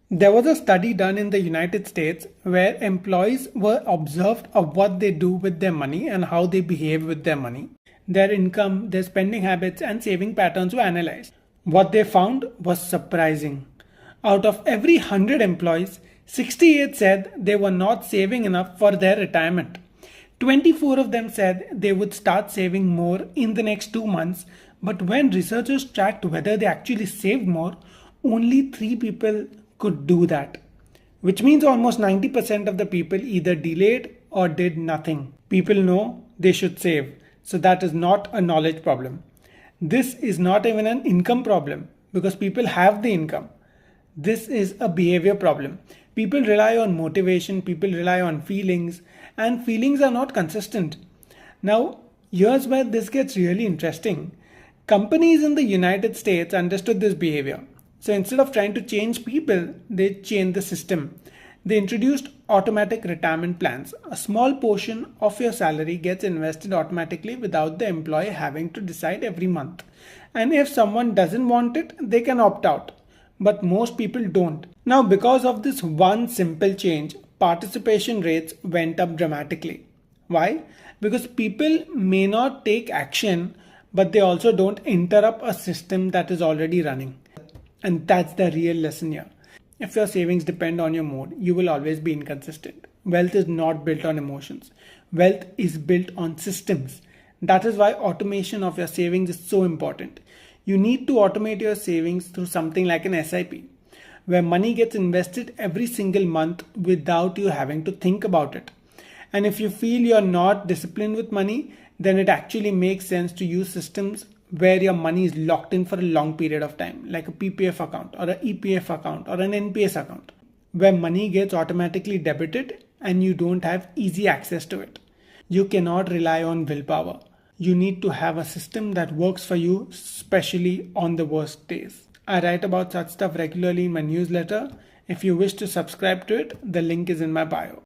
There was a study done in the United States where employees were observed of what they do with their money and how they behave with their money. Their income, their spending habits, and saving patterns were analyzed. What they found was surprising. Out of every 100 employees, 68 said they were not saving enough for their retirement. 24 of them said they would start saving more in the next 2 months, but when researchers tracked whether they actually saved more, only 3 people could do that. Which means almost 90% of the people either delayed or did nothing. People know they should save, so that is not a knowledge problem. This is not even an income problem because people have the income. This is a behavior problem. People rely on motivation, people rely on feelings, and feelings are not consistent. Now, here's where this gets really interesting. Companies in the United States understood this behavior. So instead of trying to change people, they changed the system. They introduced automatic retirement plans. A small portion of your salary gets invested automatically without the employee having to decide every month. And if someone doesn't want it, they can opt out. But most people don't. Now, because of this one simple change, participation rates went up dramatically. Why? Because people may not take action, but they also don't interrupt a system that is already running. And that's the real lesson here. If your savings depend on your mood, you will always be inconsistent. Wealth is not built on emotions. Wealth is built on systems. That is why automation of your savings is so important. You need to automate your savings through something like an SIP, where money gets invested every single month without you having to think about it. And if you feel you're not disciplined with money, then it actually makes sense to use systems where your money is locked in for a long period of time, like a PPF account or an EPF account or an NPS account, where money gets automatically debited and you don't have easy access to it. You cannot rely on willpower. You need to have a system that works for you, especially on the worst days. I write about such stuff regularly in my newsletter. If you wish to subscribe to it, the link is in my bio.